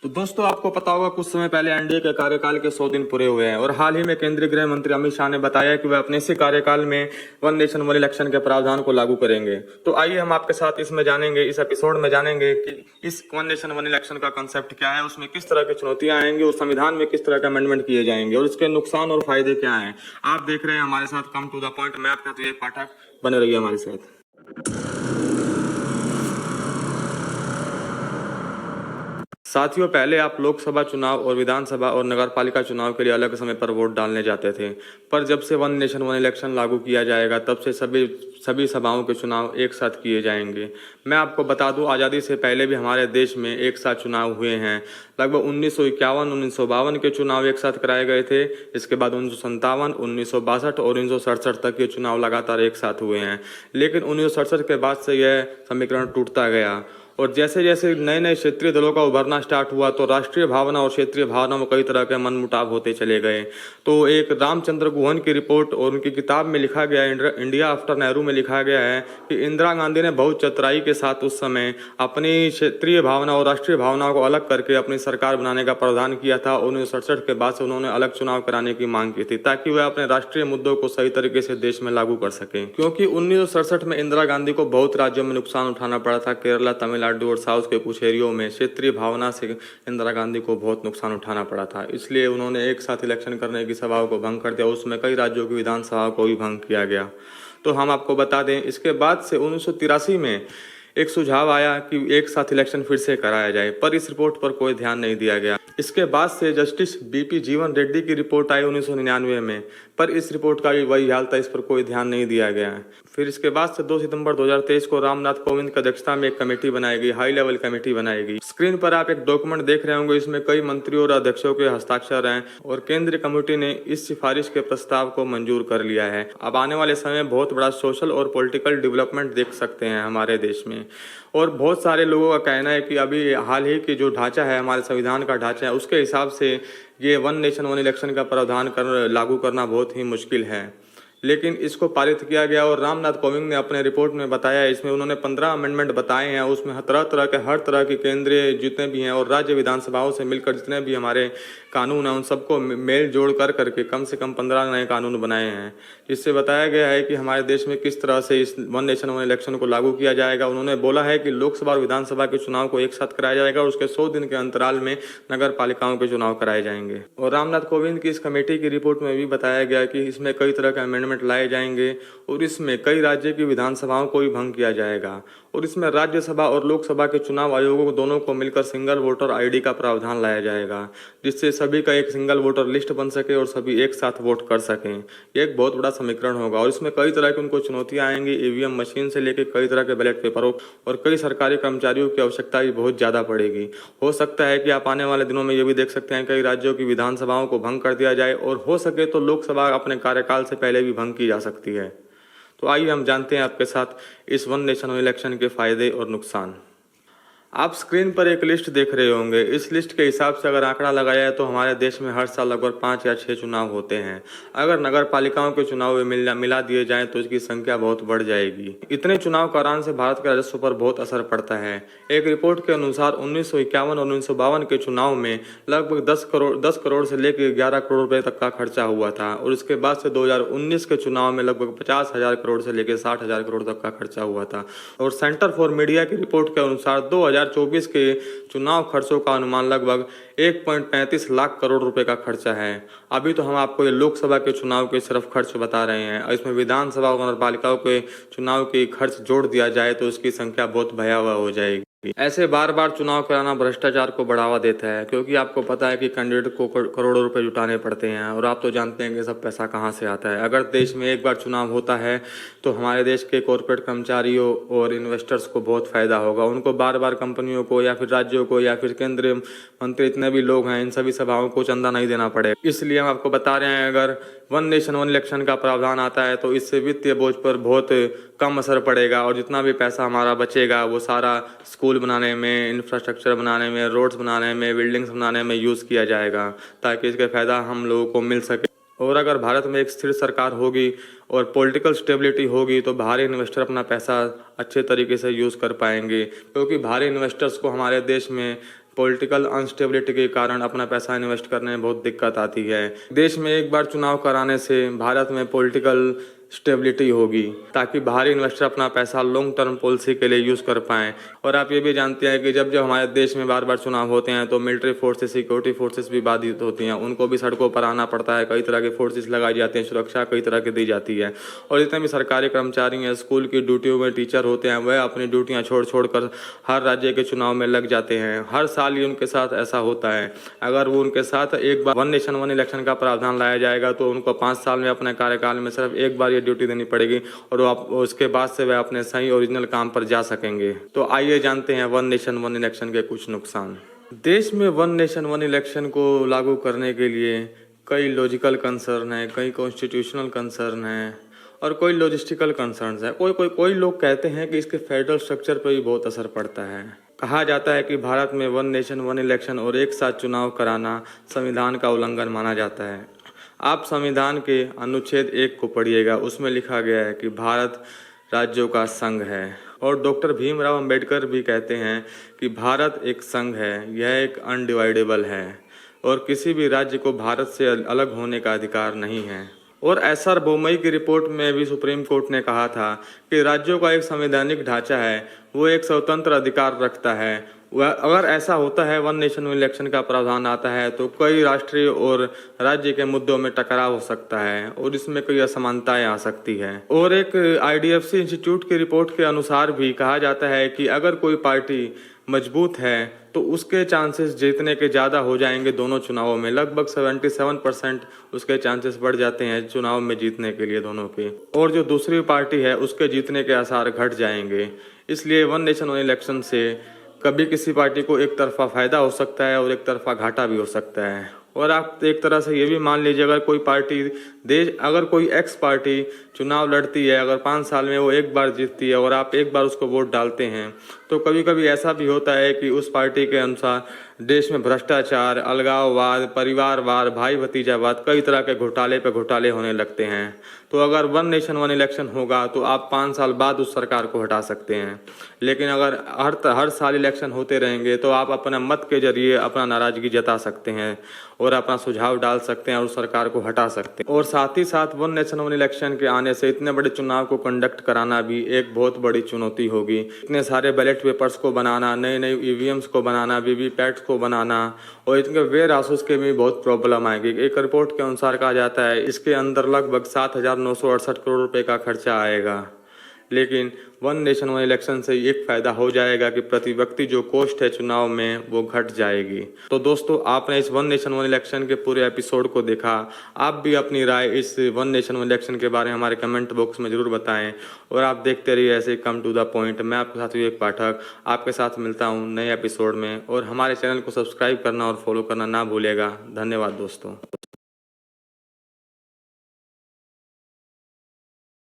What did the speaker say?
तो दोस्तों आपको पता होगा कुछ समय पहले एनडीए के कार्यकाल के 100 दिन पूरे हुए हैं और हाल ही में केंद्रीय गृह मंत्री अमित शाह ने बताया कि वह अपने इसी कार्यकाल में वन नेशन वन इलेक्शन के प्रावधान को लागू करेंगे। तो आइए हम आपके साथ इसमें जानेंगे, इस एपिसोड में जानेंगे कि इस वन नेशन वन इलेक्शन का कंसेप्ट क्या है, उसमें किस तरह की चुनौतियां आएंगी और संविधान में किस तरह के अमेंडमेंट किए जाएंगे और इसके नुकसान और फायदे क्या हैं। आप देख रहे हैं हमारे साथ कम टू द पॉइंट। मैं आपका तो पाठक, बने रहिए हमारे साथ। साथियों, पहले आप लोकसभा चुनाव और विधानसभा और नगरपालिका चुनाव के लिए अलग समय पर वोट डालने जाते थे, पर जब से वन नेशन वन इलेक्शन लागू किया जाएगा तब से सभी सभाओं के चुनाव एक साथ किए जाएंगे। मैं आपको बता दूं, आज़ादी से पहले भी हमारे देश में एक साथ चुनाव हुए हैं। लगभग 1951, 1952 के चुनाव एक साथ कराए गए थे। इसके बाद 1957, 1962 और 1967 तक ये चुनाव लगातार एक साथ हुए हैं। लेकिन 1967 के बाद से यह समीकरण टूटता गया और जैसे जैसे नए नए क्षेत्रीय दलों का उभरना स्टार्ट हुआ तो राष्ट्रीय भावना और क्षेत्रीय भावना में कई तरह के मनमुटाव होते चले गए। तो एक रामचंद्र गुहन की रिपोर्ट और उनकी किताब में लिखा गया, इंडिया आफ्टर नेहरू में लिखा गया है कि इंदिरा गांधी ने बहुत चतुराई के साथ उस समय अपनी क्षेत्रीय भावना और राष्ट्रीय भावनाओं को अलग करके अपनी सरकार बनाने का प्रावधान किया था। 1967 के बाद से उन्होंने अलग चुनाव कराने की मांग की थी ताकि वह अपने राष्ट्रीय मुद्दों को सही तरीके से देश में लागू कर सके, क्योंकि 1967 में इंदिरा गांधी को बहुत राज्यों में नुकसान उठाना पड़ा था। केरला, तमिलनाडु और साउथ के कुछ एरियो में क्षेत्रीय भावना से इंदिरा गांधी को बहुत नुकसान उठाना पड़ा था। इसलिए उन्होंने एक साथ इलेक्शन करने की सभाओं को भंग कर दिया। उसमें कई राज्यों की विधानसभाओं को भी भंग किया गया। तो हम आपको बता दें, इसके बाद से 1983 में एक सुझाव आया कि एक साथ इलेक्शन फिर से कराया जाए, पर इस रिपोर्ट पर कोई ध्यान नहीं दिया गया। इसके बाद से जस्टिस बीपी जीवन रेड्डी की रिपोर्ट आई 1999 में, पर इस रिपोर्ट का भी वही हाल था, इस पर कोई ध्यान नहीं दिया गया। फिर इसके बाद से 2 सितंबर 2023 को रामनाथ कोविंद की अध्यक्षता में एक कमेटी बनाई गई, हाई लेवल कमेटी बनाई गई। स्क्रीन पर आप एक डॉक्यूमेंट देख रहे होंगे, इसमें कई मंत्रियों और अध्यक्षों के हस्ताक्षर हैं और केंद्रीय कमेटी ने इस सिफारिश के प्रस्ताव को मंजूर कर लिया है। अब आने वाले समय में बहुत बड़ा सोशल और पॉलिटिकल डेवलपमेंट देख सकते हैं हमारे देश में। और बहुत सारे लोगों का कहना है कि अभी हाल ही की जो ढांचा है, हमारे संविधान का ढांचा है, उसके हिसाब से ये वन नेशन वन इलेक्शन का प्रावधान लागू करना बहुत ही मुश्किल है। लेकिन इसको पारित किया गया और रामनाथ कोविंद ने अपने रिपोर्ट में बताया, इसमें उन्होंने 15 अमेंडमेंट बताए हैं। उसमें हर तरह के केंद्रीय जितने भी हैं और राज्य विधानसभाओं से मिलकर जितने भी हमारे कानून हैं उन सबको मेल जोड़ कर करके कम से कम 15 नए कानून बनाए हैं, जिससे बताया गया है कि हमारे देश में किस तरह से इस वन नेशन वन इलेक्शन को लागू किया जाएगा। उन्होंने बोला है कि लोकसभा और विधानसभा के चुनाव को एक साथ कराया जाएगा और उसके 100 दिन के अंतराल में नगर पालिकाओं के चुनाव कराए जाएंगे। और रामनाथ कोविंद की इस कमेटी की रिपोर्ट में भी बताया गया कि इसमें कई तरह के अमेंडमेंट लाए जाएंगे और इसमें कई राज्य की विधानसभाओं को भी भंग किया जाएगा और इसमें राज्यसभा और लोकसभा के चुनाव आयोगों दोनों को मिलकर सिंगल वोटर आईडी का प्रावधान लाया जाएगा, जिससे सभी का एक सिंगल वोटर लिस्ट बन सके और सभी एक साथ वोट कर सकें। ये एक बहुत बड़ा समीकरण होगा और इसमें कई तरह की उनको चुनौतियां आएंगी, ईवीएम मशीन से लेकर कई तरह के बैलेट पेपरों और कई सरकारी कर्मचारियों की आवश्यकता भी बहुत ज्यादा पड़ेगी। हो सकता है कि आप आने वाले दिनों में ये भी देख सकते हैं कई राज्यों की विधानसभाओं को भंग कर दिया जाए और हो सके तो लोकसभा अपने कार्यकाल से पहले भी भंग की जा सकती है। तो आइए हम जानते हैं आपके साथ इस वन नेशन वन इलेक्शन के फायदे और नुकसान। आप स्क्रीन पर एक लिस्ट देख रहे होंगे। इस लिस्ट के हिसाब से अगर आंकड़ा लगाया जाए तो हमारे देश में हर साल लगभग 5 या 6 चुनाव होते हैं। अगर नगर पालिकाओं के चुनाव में मिला दिए जाएं तो इसकी संख्या बहुत बढ़ जाएगी। इतने चुनाव कराने से भारत के राजस्व पर बहुत असर पड़ता है। एक रिपोर्ट के अनुसार 1951 और 1952 के चुनाव में लगभग 10 करोड़ से लेकर 11 करोड़ रुपए तक का खर्चा हुआ था और इसके बाद से 2019 के चुनाव में लगभग 50,000 करोड़ से लेकर 60,000 करोड़ तक का खर्चा हुआ था। और सेंटर फॉर मीडिया की रिपोर्ट के अनुसार 2024 के चुनाव खर्चों का अनुमान लगभग 1.35 लाख करोड़ रुपए का खर्चा है। अभी तो हम आपको ये लोकसभा के चुनाव के सिर्फ खर्च बता रहे हैं और इसमें विधानसभा और नगरपालिकाओं के चुनाव की खर्च जोड़ दिया जाए तो इसकी संख्या बहुत भयावह हो जाएगी। ऐसे बार बार चुनाव कराना भ्रष्टाचार को बढ़ावा देता है, क्योंकि आपको पता है कि कैंडिडेट को करोड़ों रुपए जुटाने पड़ते हैं और आप तो जानते हैं कि सब पैसा कहां से आता है। अगर देश में एक बार चुनाव होता है तो हमारे देश के कॉर्पोरेट कर्मचारियों और इन्वेस्टर्स को बहुत फायदा होगा। उनको बार बार कंपनियों को या फिर राज्यों को या फिर केंद्रीय मंत्री इतने भी लोग हैं इन सभी सभाओं को चंदा नहीं देना पड़ेगा। इसलिए हम आपको बता रहे हैं, अगर वन नेशन वन इलेक्शन का प्रावधान आता है तो इससे वित्तीय बोझ पर बहुत कम असर पड़ेगा और जितना भी पैसा हमारा बचेगा वो सारा स्कूल बनाने में, इंफ्रास्ट्रक्चर बनाने में, रोड्स बनाने में, बिल्डिंग्स बनाने में यूज किया जाएगा ताकि इसका फायदा हम लोगों को मिल सके। और अगर भारत में एक स्थिर सरकार होगी और पॉलिटिकल स्टेबिलिटी होगी तो बाहरी इन्वेस्टर अपना पैसा अच्छे तरीके से यूज कर पाएंगे, क्योंकि बाहरी इन्वेस्टर्स को हमारे देश में पॉलिटिकल अनस्टेबिलिटी के कारण अपना पैसा इन्वेस्ट करने में बहुत दिक्कत आती है। देश में एक बार चुनाव कराने से भारत में पॉलिटिकल स्टेबिलिटी होगी ताकि बाहरी इन्वेस्टर अपना पैसा लॉन्ग टर्म पॉलिसी के लिए यूज़ कर पाएँ। और आप ये भी जानते हैं कि जब जब हमारे देश में बार बार चुनाव होते हैं तो मिलिट्री फोर्सेस, सिक्योरिटी फोर्सेस भी बाधित होती हैं, उनको भी सड़कों पर आना पड़ता है। कई तरह के फोर्सेस लगाई जाती हैं, सुरक्षा कई तरह की दी जाती है। और जितने भी सरकारी कर्मचारी हैं, स्कूल की ड्यूटियों में टीचर होते हैं, वह अपनी ड्यूटियाँ छोड़ कर हर राज्य के चुनाव में लग जाते हैं। हर साल ही उनके साथ ऐसा होता है। अगर वो उनके साथ एक बार वन नेशन वन इलेक्शन का प्रावधान लाया जाएगा तो उनको 5 साल में अपने कार्यकाल में सिर्फ एक बार ये ड्यूटी देनी पड़ेगी और उसके बाद से वह अपने सही ओरिजिनल काम पर जा सकेंगे। तो आइए जानते हैं वन नेशन वन इलेक्शन के कुछ नुकसान। देश में वन नेशन वन इलेक्शन को लागू करने के लिए कई लॉजिकल कंसर्न है, कई कॉन्स्टिट्यूशनल कंसर्न है और कोई लॉजिस्टिकल कंसर्न्स है। कोई लोग कहते हैं कि इसके फेडरल स्ट्रक्चर पर भी बहुत असर पड़ता है। कहा जाता है कि भारत में वन नेशन वन इलेक्शन और एक साथ चुनाव कराना संविधान का उल्लंघन माना जाता है। आप संविधान के अनुच्छेद 1 को पढ़िएगा, उसमें लिखा गया है कि भारत राज्यों का संघ है। और डॉक्टर भीमराव अंबेडकर भी कहते हैं कि भारत एक संघ है, यह एक अनडिवाइडेबल है और किसी भी राज्य को भारत से अलग होने का अधिकार नहीं है। और एस.आर. बोमई की रिपोर्ट में भी सुप्रीम कोर्ट ने कहा था कि राज्यों का एक संवैधानिक ढांचा है, वो एक स्वतंत्र अधिकार रखता है। अगर ऐसा होता है, वन नेशन वन इलेक्शन का प्रावधान आता है तो कई राष्ट्रीय और राज्य के मुद्दों में टकराव हो सकता है और इसमें कई असमानताएं आ सकती है। और एक IDFC इंस्टीट्यूट की रिपोर्ट के अनुसार भी कहा जाता है कि अगर कोई पार्टी मजबूत है तो उसके चांसेस जीतने के ज़्यादा हो जाएंगे। दोनों चुनावों में लगभग 77% उसके चांसेस बढ़ जाते हैं चुनाव में जीतने के लिए दोनों के। और जो दूसरी पार्टी है उसके जीतने के आसार घट जाएंगे। इसलिए वन नेशन वन इलेक्शन से कभी किसी पार्टी को एक तरफा फायदा हो सकता है और एक तरफा घाटा भी हो सकता है। और आप एक तरह से ये भी मान लीजिए, अगर कोई एक्स पार्टी चुनाव लड़ती है, अगर 5 साल में वो एक बार जीतती है और आप एक बार उसको वोट डालते हैं, तो कभी कभी ऐसा भी होता है कि उस पार्टी के अनुसार देश में भ्रष्टाचार, अलगाववाद, परिवारवाद, भाई भतीजावाद, कई तरह के घोटाले पे घोटाले होने लगते हैं। तो अगर वन नेशन वन इलेक्शन होगा तो आप 5 साल बाद उस सरकार को हटा सकते हैं। लेकिन अगर हर साल इलेक्शन होते रहेंगे तो आप अपने मत के जरिए अपना नाराजगी जता सकते हैं और अपना सुझाव डाल सकते हैं और उस सरकार को हटा सकते हैं। और साथ ही साथ वन नेशन वन इलेक्शन के आने से इतने बड़े चुनाव को कंडक्ट कराना भी एक बहुत बड़ी चुनौती होगी। इतने सारे बैलेट पेपर्स को बनाना, नए नए EVMs को बनाना, VVPAT को बनाना और इनके वेयर हाउसेस के भी बहुत प्रॉब्लम आएगी। एक रिपोर्ट के अनुसार कहा जाता है इसके अंदर लगभग 7,968 करोड़ रुपए का खर्चा आएगा। लेकिन वन नेशन वन इलेक्शन से एक फ़ायदा हो जाएगा कि प्रति व्यक्ति जो कॉस्ट है चुनाव में वो घट जाएगी। तो दोस्तों, आपने इस वन नेशन वन इलेक्शन के पूरे एपिसोड को देखा। आप भी अपनी राय इस वन नेशन वन इलेक्शन के बारे में हमारे कमेंट बॉक्स में ज़रूर बताएं और आप देखते रहिए ऐसे कम टू द पॉइंट। मैं आपके साथ विवेक पाठक आपके साथ मिलता हूँ नए एपिसोड में। और हमारे चैनल को सब्सक्राइब करना और फॉलो करना ना भूलिएगा। धन्यवाद दोस्तों।